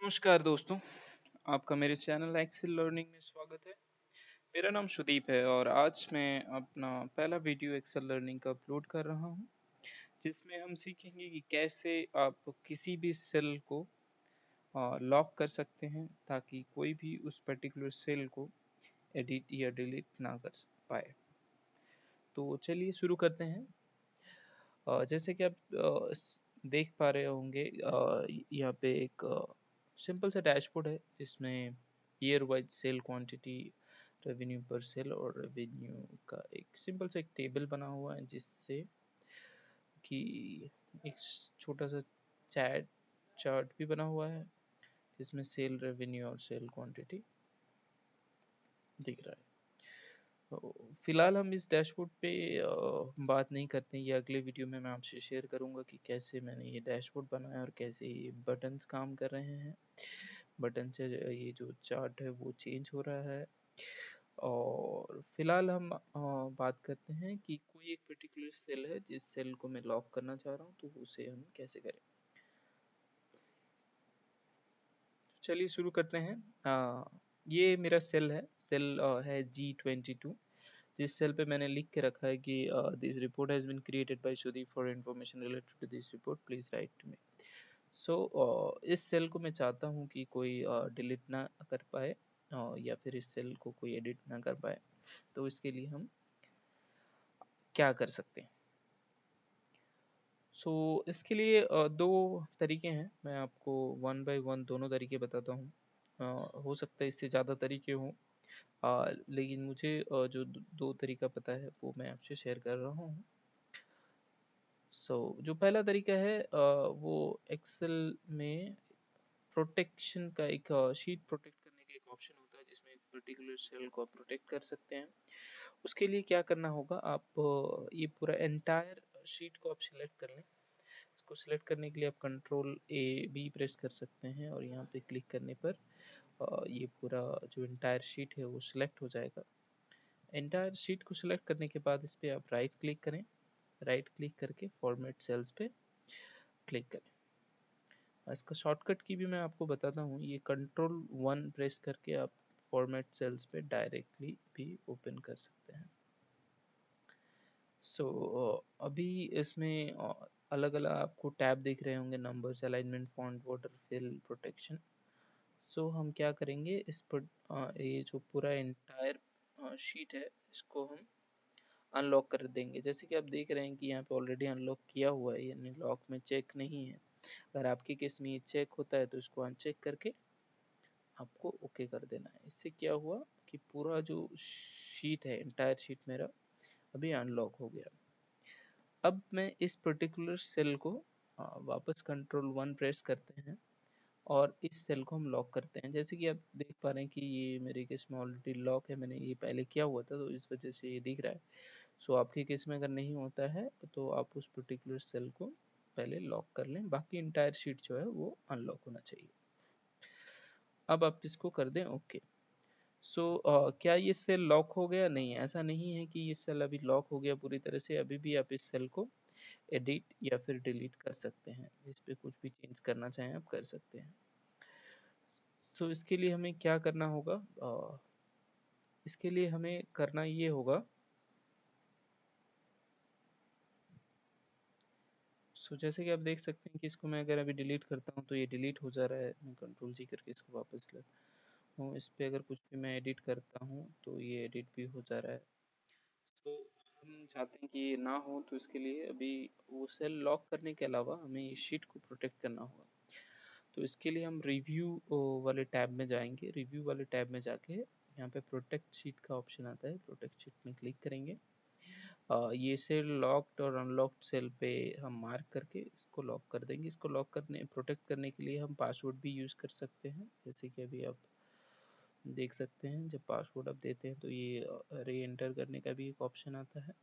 नमस्कार दोस्तों, आपका मेरे चैनल एक्सेल लर्निंग में स्वागत है। मेरा नाम सुदीप है और आज मैं अपना पहला वीडियो एक्सेल लर्निंग का अपलोड कर रहा हूं, जिसमें हम सीखेंगे कि कैसे आप किसी भी सेल को लॉक कर सकते हैं ताकि कोई भी उस पर्टिकुलर सेल को एडिट या डिलीट ना कर पाए। तो चलिए शुरू करते हैं। जैसे कि आप देख पा रहे होंगे, यहाँ पे एक सिंपल सा डैशबोर्ड है जिसमें year wise sale quantity, revenue per sale और रेवेन्यू का एक सिंपल सा एक टेबल बना हुआ है, जिससे कि एक छोटा सा चैट चार्ट भी बना हुआ है जिसमें सेल रेवेन्यू और सेल क्वांटिटी दिख रहा है। तो फिलहाल हम इस डैशबोर्ड पे बात नहीं करते हैं। ये अगले वीडियो में मैं आपसे शेयर करूंगा कि कैसे मैंने ये डैशबोर्ड बनाया और कैसे ये बटन्स काम कर रहे हैं। बटन से ये जो चार्ट है वो चेंज हो रहा है। और फिलहाल हम बात करते हैं कि कोई एक पर्टिकुलर सेल है जिस सेल को मैं लॉक करना चाह रहा हूँ, तो उसे हम कैसे करें। चलिए शुरू करते हैं। ये मेरा सेल है, सेल है G22। जिस सेल पे मैंने लिख के रखा है कि this report has been created by Sudeep for information related to this report, please write to me. So इस सेल को मैं चाहता हूँ कि कोई डिलीट ना कर पाए या फिर इस सेल को कोई एडिट ना कर पाए। तो इसके लिए हम क्या कर सकते हैं। इसके लिए दो तरीके हैं। मैं आपको वन बाय वन दोनों तरीके बताता हूँ। हो सकता है इससे ज़्यादा तरीके हों, लेकिन मुझे जो दो तरीका पता है वो मैं आपसे शेयर कर रहा हूँ। जो पहला तरीका है, वो एक्सेल में प्रोटेक्शन का एक शीट प्रोटेक्ट करने का एक ऑप्शन होता है, जिसमें एक पर्टिकुलर सेल को आप प्रोटेक्ट कर सकते हैं। उसके लिए क्या करना होगा, आप ये पूरा एंटायर शीट को आप सिलेक्ट कर लें। इसको सिलेक्ट करने के लिए आप कंट्रोल ए बी प्रेस कर सकते हैं और यहाँ पे क्लिक करने पर ये पूरा जो एंटायर शीट है वो सिलेक्ट हो जाएगा। एंटायर शीट को सिलेक्ट करने के बाद इस पर आप राइट क्लिक करें। राइट क्लिक करके फॉर्मेट सेल्स पे क्लिक करें। इसका शॉर्टकट की भी मैं आपको बताता हूँ। ये कंट्रोल 1 प्रेस करके आप फॉर्मेट सेल्स पे डायरेक्टली भी ओपन कर सकते हैं। अभी इसमें अलग अलग आपको टैब दिख रहे होंगे, numbers, alignment, font, border, fill, protection. हम क्या करेंगे, इस पर ये जो पूरा एंटायर शीट है इसको हम अनलॉक कर देंगे। जैसे कि आप देख रहे हैं कि यहाँ पे ऑलरेडी अनलॉक किया हुआ है, यानी लॉक में चेक नहीं है। अगर आपके केस में ये चेक होता है तो इसको अनचेक करके आपको ओके कर देना है। इससे क्या हुआ कि पूरा जो शीट है, एंटायर शीट मेरा अभी अनलॉक हो गया। अब मैं इस पर्टिकुलर सेल को वापस कंट्रोल 1 प्रेस करते हैं और इस सेल को हम लॉक करते हैं। जैसे कि आप देख पा रहे हैं कि ये मेरे केस में ऑलरेडी लॉक है, मैंने ये पहले किया हुआ था तो इस वजह से ये दिख रहा है। आपके केस में अगर नहीं होता है तो आप उस पर्टिकुलर सेल को पहले लॉक कर लें, बाकी इंटायर शीट जो है वो अनलॉक होना चाहिए। अब आप इसको कर दें ओके। क्या ये सेल लॉक हो गया? नहीं, ऐसा नहीं है कि ये सेल अभी लॉक हो गया पूरी तरह से। अभी भी आप इस सेल को एडिट या फिर डिलीट कर सकते हैं, इस पे कुछ भी चेंज करना चाहें आप कर सकते हैं। इसके लिए हमें क्या करना होगा, इसके लिए हमें करना ये होगा, जैसे कि आप देख सकते हैं कि इसको मैं अगर अभी डिलीट करता हूँ तो ये डिलीट हो जा रहा है। मैं कंट्रोल जी करके इसको वापस लाता हूँ। इस पे अगर कुछ भी मैं एडिट करता हूँ तो ये एडिट भी हो जा रहा है। हम चाहते हैं कि ये ना हो, तो इसके लिए अभी वो सेल लॉक करने के अलावा हमें ये शीट को प्रोटेक्ट करना होगा। तो इसके लिए हम रिव्यू वाले टैब में जाएंगे। रिव्यू वाले टैब में जाके यहाँ पे प्रोटेक्ट शीट का ऑप्शन आता है, प्रोटेक्ट शीट में क्लिक करेंगे। ये सेल लॉक्ड और अनलॉक्ड सेल पे हम मार्क करके इसको लॉक कर देंगे। इसको लॉक करने, प्रोटेक्ट करने के लिए हम पासवर्ड भी यूज़ कर सकते हैं। जैसे कि अभी आप देख सकते हैं, जब पासवर्ड आप देते हैं तो ये री एंटर करने का भी एक ऑप्शन आता है।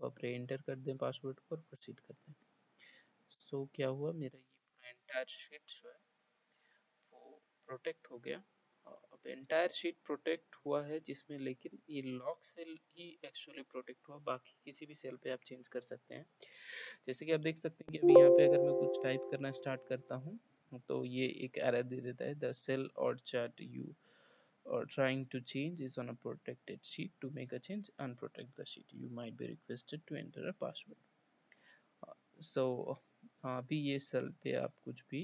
आप री एंटर कर दें पासवर्ड को और प्रोसीड कर दें। क्या हुआ, मेरा ये पूरा एंटायर शीट जो है वो प्रोटेक्ट हो गया। अब एंटायर शीट प्रोटेक्ट हुआ है जिसमें, लेकिन ये लॉक सेल ही एक्चुअली प्रोटेक्ट हुआ, बाकी किसी भी सेल पे आप चेंज कर सकते हैं। जैसे कि आप देख सकते हैं कि अभी यहाँ पे अगर मैं कुछ टाइप करना स्टार्ट करता हूँ तो ये एक एरर दे देता है, द सेल और chart you or trying to change is on a protected sheet. To make a change, unprotect the sheet. You might be requested to enter a password. So अभी ये सेल पे आप कुछ भी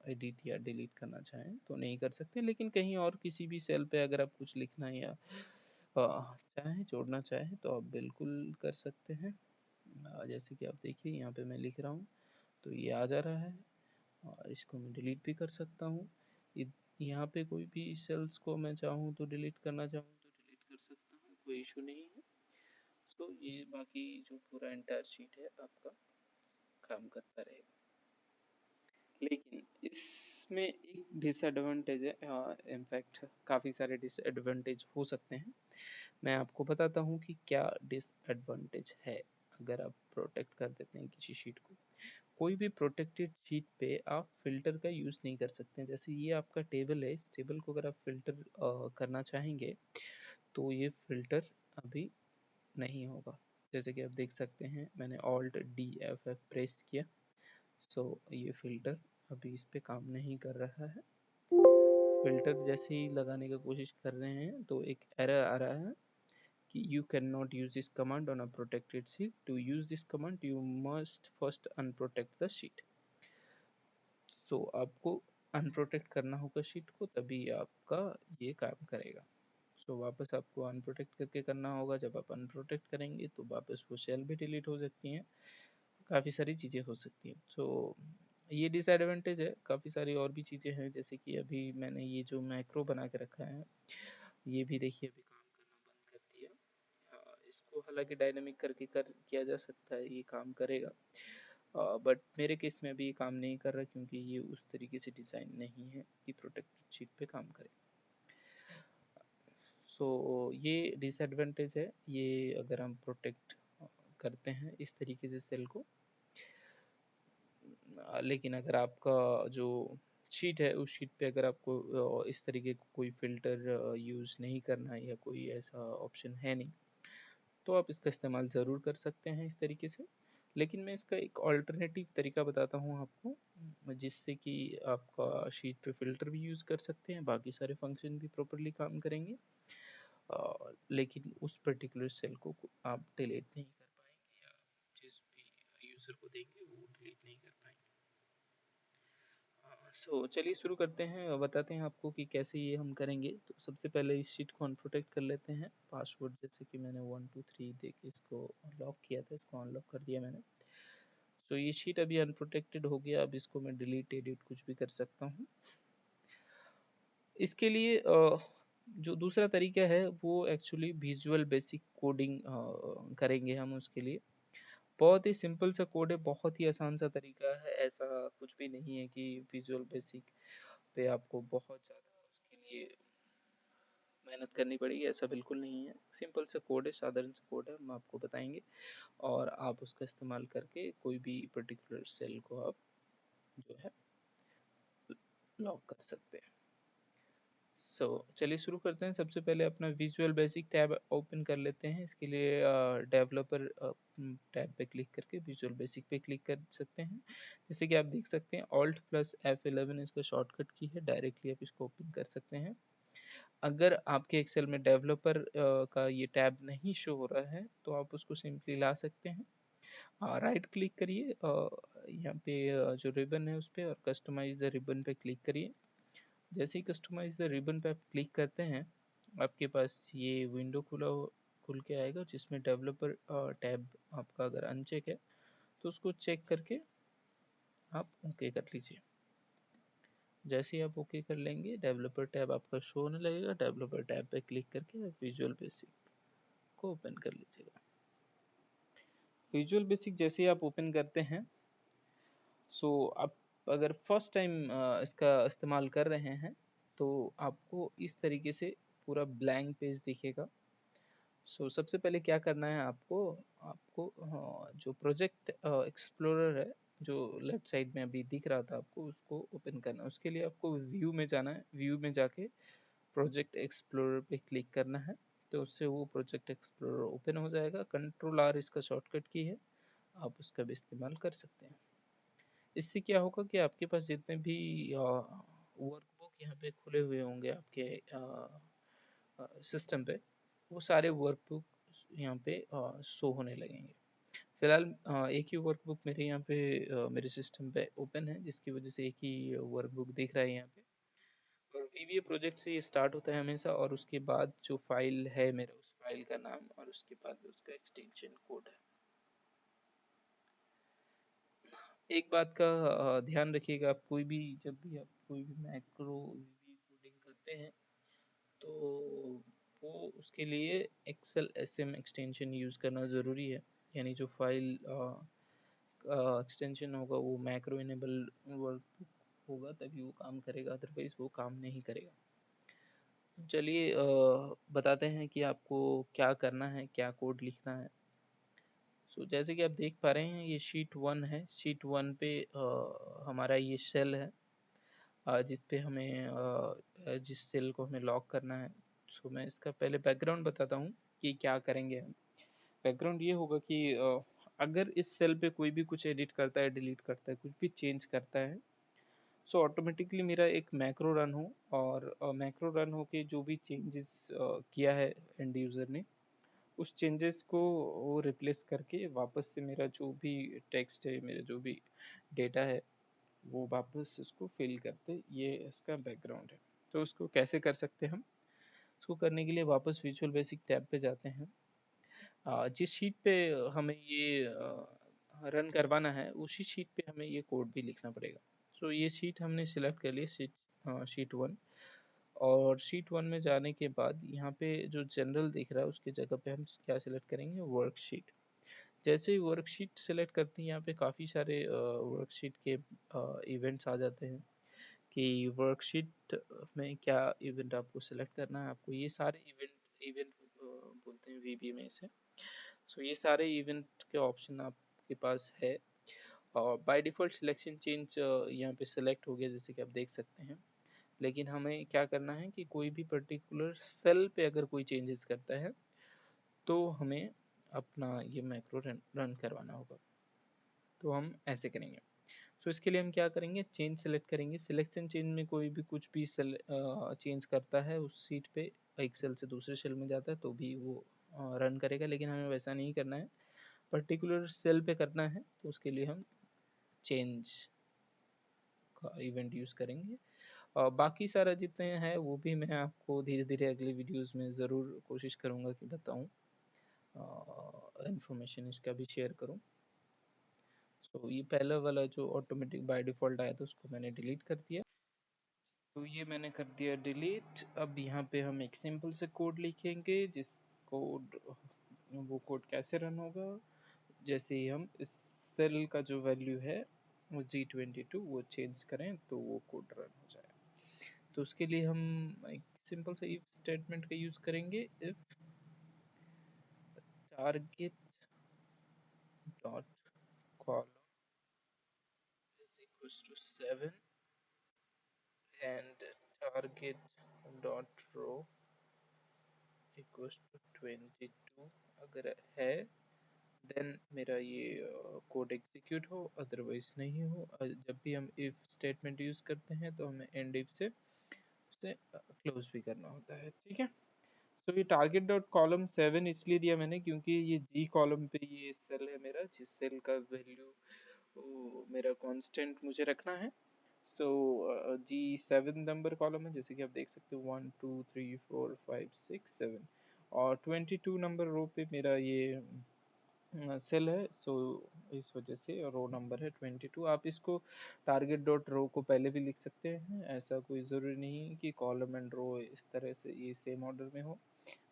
edit या delete करना चाहें तो नहीं कर सकते, लेकिन कहीं और किसी भी सेल पे अगर आप कुछ लिखना या चाहें जोड़ना चाहें तो आप बिल्कुल कर सकते हैं। जैसे कि आप देखिए यहाँ पे मैं लिख रहा हूँ तो ये आ जा रहा है, और इसको मैं डिलीट भी कर सकता हूँ। यहाँ पे कोई भी सेल्स को मैं चाहूँ तो डिलीट करना चाहूँ तो डिलीट कर सकता हूँ, कोई इशू नहीं है। तो ये बाकी जो पूरा एंटायर शीट है आपका काम करता रहेगा। लेकिन इसमें एक डिसएडवांटेज है, इनफैक्ट काफ़ी सारे डिसएडवांटेज हो सकते हैं। मैं आपको बताता हूँ कि क्या डिसएडवांटेज है अगर आप प्रोटेक्ट कर देते हैं किसी शीट को। कोई भी प्रोटेक्टेड शीट पे आप फिल्टर का यूज़ नहीं कर सकते हैं। जैसे ये आपका टेबल है, इस टेबल को अगर आप फिल्टर करना चाहेंगे तो ये फिल्टर अभी नहीं होगा। जैसे कि आप देख सकते हैं मैंने alt D F F press किया, सो ये फिल्टर अभी इस पे काम नहीं कर रहा है। फिल्टर जैसे ही लगाने की कोशिश कर रहे हैं तो एक एरर आ रहा है कि you cannot use this command on a protected sheet. To use this command you must first unprotect the sheet. So आपको अनप्रोटेक्ट करना होगा शीट को, तभी आपका ये काम करेगा। सो वापस आपको अनप्रोटेक्ट करके करना होगा। जब आप अनप्रोटेक्ट करेंगे तो वापस वो शेल भी डिलीट हो सकती हैं, काफ़ी सारी चीज़ें हो सकती हैं। सो ये डिसएडवांटेज है। काफ़ी सारी और भी चीज़ें हैं, जैसे कि अभी मैंने ये जो मैक्रो बना के रखा है ये भी देखिए अभी काम करना बंद कर दिया। इसको हालांकि डायनेमिक करके किया जा सकता है, ये काम करेगा, बट मेरे केस में अभी ये काम नहीं कर रहा क्योंकि ये उस तरीके से डिज़ाइन नहीं है कि प्रोटेक्टेड शीट पे काम करे। सो ये डिसएडवांटेज है, ये अगर हम प्रोटेक्ट करते हैं इस तरीके से सेल को। लेकिन अगर आपका जो शीट है उस शीट पे अगर आपको इस तरीके का कोई फ़िल्टर यूज़ नहीं करना है या कोई ऐसा ऑप्शन है नहीं, तो आप इसका इस्तेमाल ज़रूर कर सकते हैं इस तरीके से। लेकिन मैं इसका एक ऑल्टरनेटिव तरीका बताता हूँ आपको, जिससे कि आपका शीट पे फ़िल्टर भी यूज़ कर सकते हैं, बाकी सारे फंक्शन भी प्रॉपरली काम करेंगे, लेकिन उस पर्टिकुलर सेल को आप डिलीट नहीं कर पाएंगे, या जिस भी यूज़र को देंगे वो डिलीट नहीं कर पाएंगे। सो चलिए शुरू करते हैं और बताते हैं आपको कि कैसे ये हम करेंगे। तो सबसे पहले इस शीट को अनप्रोटेक्ट कर लेते हैं। पासवर्ड जैसे कि मैंने 1 2 3 दे के इसको लॉक किया था, इसको अनलॉक कर दिया मैंने। तो ये शीट अभी अनप्रोटेक्टेड हो गया। अब इसको मैं डिलीट एडिट कुछ भी कर सकता हूँ। इसके लिए जो दूसरा तरीका है वो एक्चुअली विजुअल बेसिक कोडिंग करेंगे हम उसके लिए। बहुत ही सिंपल सा कोड है, बहुत ही आसान सा तरीका है। ऐसा कुछ भी नहीं है कि विजुअल बेसिक पे आपको बहुत ज़्यादा उसके लिए मेहनत करनी पड़ेगी, ऐसा बिल्कुल नहीं है। सिंपल सा कोड है, साधारण सा कोड है, हम आपको बताएंगे और आप उसका इस्तेमाल करके कोई भी पर्टिकुलर सेल को आप जो है लॉक कर सकते हैं। सो चलिए शुरू करते हैं। सबसे पहले अपना विजुअल बेसिक टैब ओपन कर लेते हैं। इसके लिए डेवलपर टैब पे क्लिक करके विजुअल बेसिक पे क्लिक कर सकते हैं। जैसे कि आप देख सकते हैं ऑल्ट प्लस F11 इसका शॉर्टकट की है, डायरेक्टली आप इसको ओपन कर सकते हैं। अगर आपके एक्सेल में डेवलपर का ये टैब नहीं शो हो रहा है तो आप उसको सिंपली ला सकते हैं। राइट क्लिक करिए यहाँ पे जो रिबन है उस पर, और कस्टमाइज द रिबन पे क्लिक करिए। जैसे ही कस्टमाइज द रिबन पे आप क्लिक करते हैं आपके पास ये विंडो खुल के आएगा, जिसमें डेवलपर टैब आपका अगर अनचेक है तो उसको चेक करके आप ओके कर लीजिए। जैसे ही आप ओके कर लेंगे डेवलपर टैब आपका शो होने लगेगा। डेवलपर टैब पे क्लिक करके आप विजुअल बेसिक को ओपन कर लीजिएगा। विजुअल बेसिक जैसे ही आप ओपन करते हैं, सो आप अगर फर्स्ट टाइम इसका इस्तेमाल कर रहे हैं तो आपको इस तरीके से पूरा ब्लैंक पेज दिखेगा। सो सबसे पहले क्या करना है आपको आपको जो प्रोजेक्ट एक्सप्लोरर है जो लेफ्ट साइड में अभी दिख रहा था आपको, उसको ओपन करना है। उसके लिए आपको व्यू में जाना है। व्यू में जाके प्रोजेक्ट एक्सप्लोरर पे क्लिक करना है, तो उससे वो प्रोजेक्ट एक्सप्लोरर ओपन हो जाएगा। कंट्रोल आर इसका शॉर्टकट की है, आप उसका भी इस्तेमाल कर सकते हैं। इससे क्या होगा कि आपके पास जितने भी वर्कबुक यहाँ पे खुले हुए होंगे आपके सिस्टम पे, वो सारे वर्कबुक यहाँ पे शो होने लगेंगे। फिलहाल एक ही वर्कबुक मेरे यहाँ पे मेरे सिस्टम पे ओपन है, जिसकी वजह से एक ही वर्कबुक दिख रहा है यहाँ पे। और वीवीए प्रोजेक्ट से ये स्टार्ट होता है हमेशा, और उसके बाद जो फाइल है मेरा, उस फाइल का नाम और उसके बाद उसका एक्सटेंशन कोड है। एक बात का ध्यान रखिएगा, आप कोई भी, जब भी आप कोई भी मैक्रो वीवी कोडिंग करते हैं, तो वो उसके लिए एक्सेल एसएम एक्सटेंशन यूज़ करना ज़रूरी है। यानी जो फाइल एक्सटेंशन होगा वो मैक्रो इनेबल वर्क होगा, तभी वो काम करेगा, अदरवाइज वो काम नहीं करेगा। चलिए बताते हैं कि आपको क्या करना है, क्या कोड लिखना है। जैसे कि आप देख पा रहे हैं, ये शीट 1 है। शीट 1 पे हमारा ये सेल है, जिस पे हमें जिस सेल को हमें लॉक करना है। मैं इसका पहले बैकग्राउंड बताता हूँ कि क्या करेंगे हम। बैकग्राउंड ये होगा कि अगर इस सेल पे कोई भी कुछ एडिट करता है, डिलीट करता है, कुछ भी चेंज करता है, ऑटोमेटिकली मेरा एक मैक्रो रन हो, और मैक्रो रन हो के जो भी चेंजेस किया है एंड यूज़र ने, उस चेंजेस को वो रिप्लेस करके वापस से मेरा जो भी टेक्स्ट है, मेरा जो भी डेटा है, वो वापस उसको फिल करते। ये इसका बैकग्राउंड है। तो उसको कैसे कर सकते हैं हम? उसको करने के लिए वापस विजुअल बेसिक टैब पे जाते हैं। जिस शीट पे हमें ये रन करवाना है, उसी शीट पे हमें ये कोड भी लिखना पड़ेगा। ये शीट हमने सिलेक्ट कर ली, शीट 1। और शीट 1 में जाने के बाद यहाँ पे जो जनरल दिख रहा है, उसकी जगह पे हम क्या सिलेक्ट करेंगे? वर्कशीट। जैसे ही वर्कशीट सेलेक्ट करते हैं, यहाँ पे काफ़ी सारे वर्कशीट के इवेंट्स आ जाते हैं कि वर्कशीट में क्या इवेंट आपको सेलेक्ट करना है। आपको ये सारे इवेंट इवेंट बोलते हैं वीबी में से। ये सारे इवेंट के ऑप्शन आपके पास है, और बाय डिफ़ॉल्ट सिलेक्शन चेंज यहाँ पे सेलेक्ट हो गया, जैसे कि आप देख सकते हैं। लेकिन हमें क्या करना है कि कोई भी पर्टिकुलर सेल पे अगर कोई चेंजेस करता है, तो हमें अपना ये मैक्रो रन करवाना होगा। तो हम ऐसे करेंगे। इसके लिए हम क्या करेंगे? चेंज सेलेक्ट करेंगे। सिलेक्शन चेंज में कोई भी कुछ भी चेंज करता है उस सीट पे, एक सेल से दूसरे सेल में जाता है, तो भी वो रन करेगा। लेकिन हमें वैसा नहीं करना है, पर्टिकुलर सेल पे करना है, तो उसके लिए हम चेंज का इवेंट यूज़ करेंगे। और बाकी सारा जितने हैं वो भी मैं आपको धीरे धीरे अगले वीडियोस में ज़रूर कोशिश करूँगा कि बताऊँ, इन्फॉर्मेशन इसका भी शेयर करूँ। ये पहला वाला जो ऑटोमेटिक बाय डिफ़ॉल्ट आया था, उसको मैंने डिलीट कर दिया। तो ये मैंने कर दिया डिलीट। अब यहाँ पे हम एक सिंपल से कोड लिखेंगे, जिस कोड वो कोड कैसे रन होगा? जैसे ही हम इस सेल का जो वैल्यू है वो G22 वो चेंज करें, तो वो कोड रन हो जाए। तो उसके लिए हम एक सिंपल से इफ स्टेटमेंट का यूज करेंगे। If target dot column is equals to 7 and target dot row equals to 22 अगर है, देन मेरा ये कोड एग्जीक्यूट हो, अदरवाइज नहीं हो। जब भी हम इफ स्टेटमेंट यूज करते हैं, तो हमें एंड इफ से उसे क्लोज भी करना होता है। ठीक है। ये टारगेट डॉट कॉलम 7 इसलिए दिया मैंने, क्योंकि ये जी कॉलम पे ये सेल है मेरा, जिस सेल का वैल्यू मेरा कांस्टेंट मुझे रखना है। G7 नंबर कॉलम है, जैसे कि आप देख सकते हो 1 2 3 4 5 6 7, और 22 नंबर रो पे मेरा ये सेल है। इस वजह से रो नंबर है 22। आप इसको टारगेट डॉट रो को पहले भी लिख सकते हैं, ऐसा कोई ज़रूरी नहीं है कि कॉलम एंड रो इस तरह से ये सेम ऑर्डर में हो।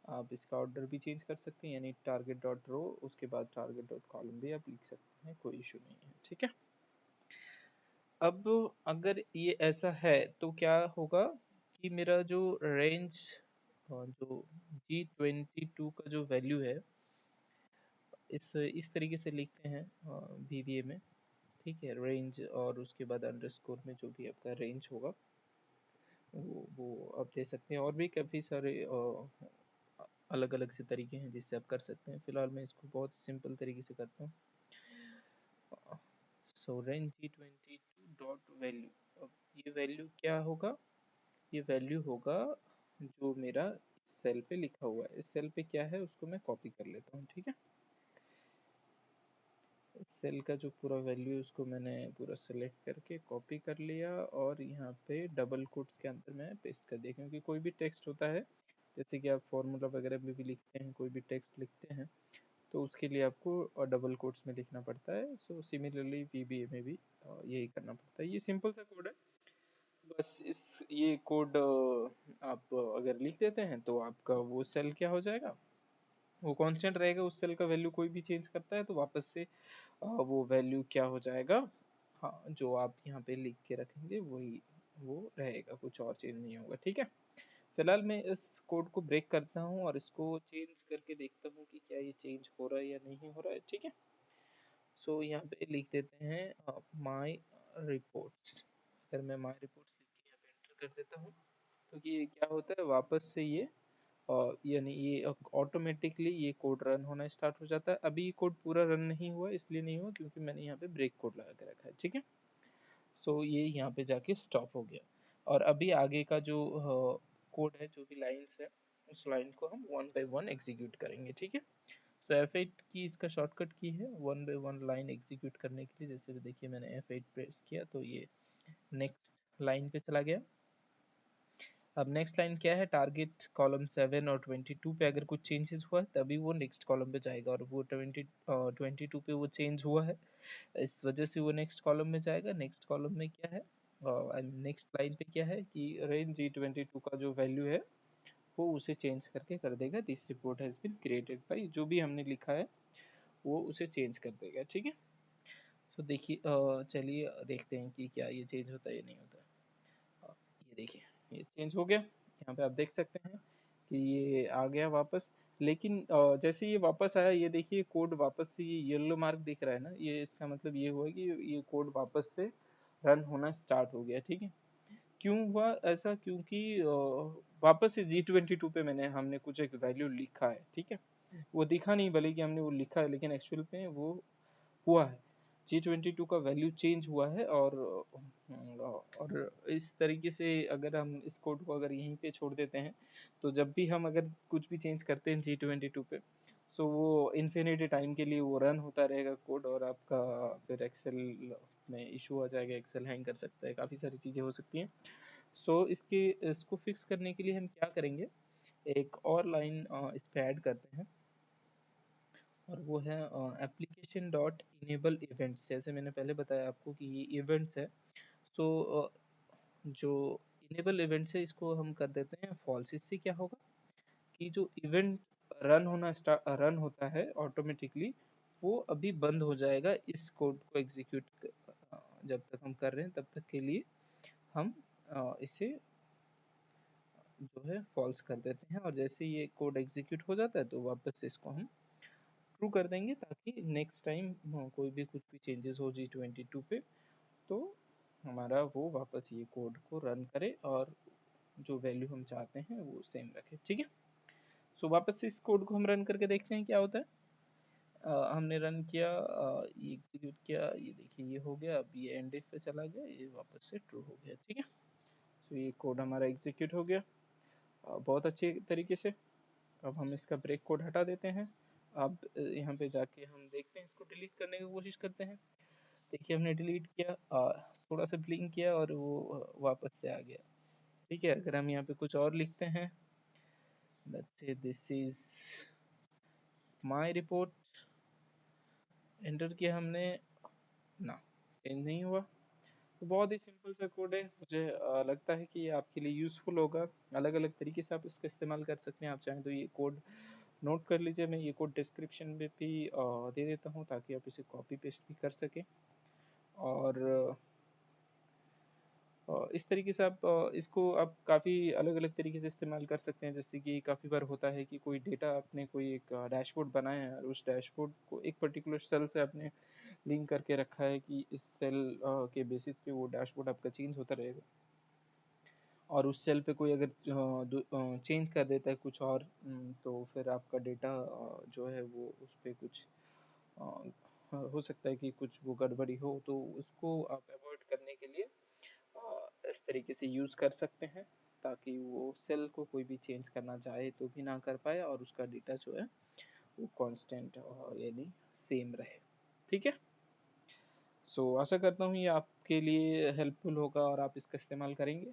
आप इसका ऑर्डर भी चेंज कर सकते हैं, यानी टारगेट डॉट रो उसके बाद टारगेट डॉट कॉलम भी आप लिख सकते हैं, कोई इशू नहीं है। ठीक है। अब अगर ये ऐसा है, तो क्या होगा कि मेरा जो रेंज, जो G22 का जो वैल्यू है, इस तरीके से लिखते हैं VBA में। ठीक है। रेंज और उसके बाद अंडरस्कोर में जो भी आपका रेंज होगा, वो आप दे सकते हैं। और भी काफ़ी सारे अलग अलग से तरीके हैं जिससे आप कर सकते हैं। फिलहाल मैं इसको बहुत सिंपल तरीके से करता हूँ। सो रेंज G22 डॉट वैल्यू, अब ये वैल्यू क्या होगा, ये वैल्यू होगा जो मेरा सेल पे लिखा हुआ है। इस सेल पे क्या है उसको मैं कॉपी कर लेता हूँ, ठीक है। इस सेल का जो पूरा वैल्यू उसको मैंने पूरा सेलेक्ट करके कॉपी कर लिया और यहाँ पे डबल कोट्स के अंदर मैं पेस्ट कर दिया, क्योंकि कोई भी टेक्स्ट होता है जैसे कि आप फॉर्मूला वगैरह में भी लिखते हैं, कोई भी टेक्स्ट लिखते हैं तो उसके लिए आपको डबल कोट्स में लिखना पड़ता है। सो सिमिलरली VBA में भी यही करना पड़ता है। ये सिंपल सा कोड है, बस ये कोड आप अगर लिख देते हैं तो आपका वो सेल क्या हो जाएगा, वो कांस्टेंट रहेगा। उस सेल का वैल्यू कोई भी चेंज करता है तो वापस से वो वैल्यू क्या हो जाएगा, हाँ जो आप यहाँ पे लिख के रखेंगे वही वो रहेगा, कुछ और चेंज नहीं होगा, ठीक है। फिलहाल मैं इस कोड को ब्रेक करता हूँ और इसको चेंज करके देखता हूँ कि क्या ये चेंज हो रहा है या नहीं हो रहा है, ठीक है। सो यहाँ पे लिख देते हैं माई रिपोर्ट्स। अगर मैं माई रिपोर्ट्स लिख के यहाँ पे एंटर कर देता हूँ तो ये क्या होता है, वापस से ये यानी ये ऑटोमेटिकली ये कोड रन होना स्टार्ट हो जाता है। अभी ये कोड पूरा रन नहीं हुआ, इसलिए नहीं हुआ क्योंकि मैंने यहाँ पे ब्रेक कोड लगा के रखा है, ठीक है। सो ये यहाँ पे जाके स्टॉप हो गया और अभी आगे का जो कोड है, जो भी लाइंस है, उस लाइन को हम वन बाय वन एग्जीक्यूट करेंगे, ठीक है। सो F8 की इसका शॉर्टकट की है one by one line execute करने के लिए। जैसे देखिए मैंने F8 प्रेस किया तो ये नेक्स्ट लाइन पे चला गया। अब नेक्स्ट लाइन क्या है, टारगेट कॉलम 7 और 22 पे अगर कुछ चेंजेस हुआ है तभी वो नेक्स्ट कॉलम पे जाएगा, और वो 22 पे वो चेंज हुआ है, इस वजह से वो नेक्स्ट कॉलम में जाएगा। नेक्स्ट कॉलम में क्या है, नेक्स्ट लाइन पे क्या है कि रेंज G22 का जो वैल्यू है वो उसे चेंज करके कर देगा, this report has been created by, जो भी हमने लिखा है वो उसे चेंज कर देगा, ठीक है। तो देखिए चलिए देखते हैं कि क्या ये चेंज होता है या नहीं होता है। ये देखिए ये चेंज हो गया, यहाँ पे आप देख सकते हैं कि ये आ गया वापस। लेकिन जैसे ये वापस आया, ये देखिए कोड वापस से ये येलो मार्क दिख रहा है ना, ये इसका मतलब ये हुआ कि ये कोड वापस से रन होना स्टार्ट हो गया, ठीक है। क्यों हुआ ऐसा, क्योंकि वापस से G22 पे हमने कुछ एक वैल्यू लिखा है, ठीक है। वो दिखा नहीं भले कि हमने वो लिखा है, लेकिन एक्चुअल में वो हुआ है, G22 का वैल्यू चेंज हुआ है। और इस तरीके से अगर हम इस कोड को अगर यहीं पे छोड़ देते हैं तो जब भी हम अगर कुछ भी चेंज करते हैं G22 पे, सो वो इन्फिनिटी टाइम के लिए वो रन होता रहेगा कोड, और आपका फिर एक्सेल में इशू आ जाएगा, एक्सेल हैंग कर सकता है, काफ़ी सारी चीज़ें हो सकती हैं। सो इसको फिक्स करने के लिए हम क्या करेंगे, एक और लाइन इस पे ऐड करते हैं, और वो है एप्लीकेशन डॉट इनेबल इवेंट्स। जैसे मैंने पहले बताया आपको कि ये इवेंट्स है, सो जो इनेबल इवेंट्स है इसको हम कर देते हैं फॉल्स। इससे क्या होगा कि जो इवेंट रन होता है ऑटोमेटिकली, वो अभी बंद हो जाएगा इस कोड को एग्जीक्यूट जब तक हम कर रहे हैं तब तक के लिए हम इसे जो है फॉल्स कर देते हैं, और जैसे ये कोड एग्जीक्यूट हो जाता है तो वापस से इसको हम ट्रू कर देंगे, ताकि नेक्स्ट टाइम कोई भी कुछ भी चेंजेस हो G22 पे तो हमारा वो वापस ये कोड को रन करे और जो वैल्यू हम चाहते हैं वो सेम रखे, ठीक है। सो वापस से इस कोड को हम रन करके देखते हैं क्या होता है। हमने रन किया, ये एग्जीक्यूट किया, ये देखिए ये हो गया, अब ये एंड इफ पे चला गया, ये वापस से ट्रू हो गया, ठीक है। सो ये कोड हमारा एग्जीक्यूट हो गया बहुत अच्छे तरीके से। अब हम इसका ब्रेक कोड हटा देते हैं। अब यहाँ पे जाके हम देखते हैं, इसको डिलीट करने की कोशिश करते हैं। देखिए हमने डिलीट किया, थोड़ा सा ब्लिंक किया और वो वापस से आ गया, ठीक है। अगर हम यहाँ पे कुछ और लिखते हैं, let's say this is my report, enter किया हमने, ना चेंज नहीं हुआ। तो बहुत ही सिंपल सा कोड है, मुझे लगता है कि ये आपके लिए यूज़फुल होगा। अलग अलग तरीके से आप इसका इस्तेमाल कर सकते हैं, आप चाहें तो ये कोड नोट कर लीजिए, मैं ये कोड डिस्क्रिप्शन में भी दे देता हूँ ताकि आप इसे कॉपी पेस्ट भी कर सकें। और इस तरीके से आप इसको आप काफ़ी अलग अलग तरीके से इस्तेमाल कर सकते हैं। जैसे कि काफ़ी बार होता है कि कोई डेटा आपने कोई एक डैशबोर्ड बनाया है और उस डैशबोर्ड को एक पर्टिकुलर सेल से आपने लिंक करके रखा है कि इस सेल के बेसिस पे वो डैशबोर्ड आपका चेंज होता रहेगा, और उस सेल पे कोई अगर चेंज कर देता है कुछ और, तो फिर आपका डेटा जो है वो उस पर कुछ हो सकता है कि कुछ वो गड़बड़ी हो, तो उसको आप अवॉइड करने के लिए इस तरीके से यूज़ कर सकते हैं, ताकि वो सेल को कोई भी चेंज करना चाहे तो भी ना कर पाए और उसका डेटा जो है वो कांस्टेंट यानी सेम रहे। ठीक है। आशा करता हूँ ये आपके लिए हेल्पफुल होगा और आप इसका इस्तेमाल करेंगे।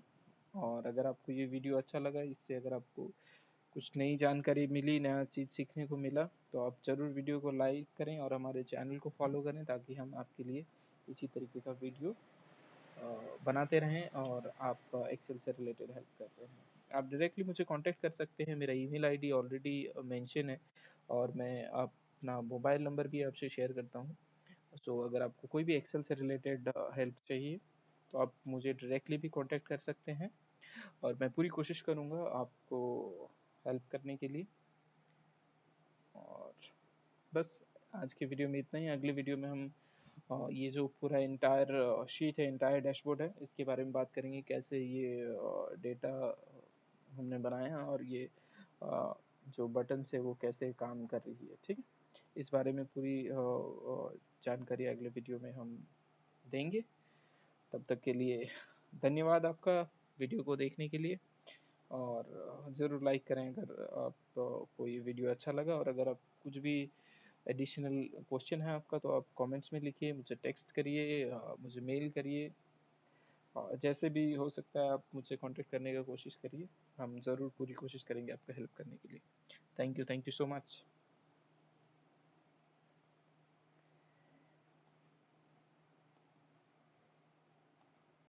और अगर आपको ये वीडियो अच्छा लगा, इससे अगर आपको कुछ नई जानकारी मिली, नया चीज़ सीखने को मिला, तो आप ज़रूर वीडियो को लाइक करें और हमारे चैनल को फॉलो करें, ताकि हम आपके लिए इसी तरीके का वीडियो बनाते रहें और आप एक्सेल से रिलेटेड हेल्प करते रहें। आप डायरेक्टली मुझे कांटेक्ट कर सकते हैं, मेरा ईमेल आईडी ऑलरेडी मेंशन है और मैं अपना मोबाइल नंबर भी आपसे शेयर करता हूँ। अगर आपको कोई भी एक्सेल से रिलेटेड हेल्प चाहिए, तो आप मुझे डायरेक्टली भी कांटेक्ट कर सकते हैं और मैं पूरी कोशिश करूँगा आपको हेल्प करने के लिए। और बस आज के वीडियो में इतना ही। अगले वीडियो में हम ये जो पूरा इंटायर शीट है, इंटायर डैशबोर्ड है, इसके बारे में बात करेंगे, कैसे ये डेटा हमने बनाया है और ये जो बटन है वो कैसे काम कर रही है। ठीक है। इस बारे में पूरी जानकारी अगले वीडियो में हम देंगे। तब तक के लिए धन्यवाद आपका वीडियो को देखने के लिए। और ज़रूर लाइक करें अगर आप कोई वीडियो अच्छा लगा, और अगर आप कुछ भी एडिशनल क्वेश्चन है आपका, तो आप कमेंट्स में लिखिए, मुझे टेक्स्ट करिए, मुझे मेल करिए, जैसे भी हो सकता है आप मुझसे कांटेक्ट करने का कोशिश करिए। हम ज़रूर पूरी कोशिश करेंगे आपका हेल्प करने के लिए। Thank you so much.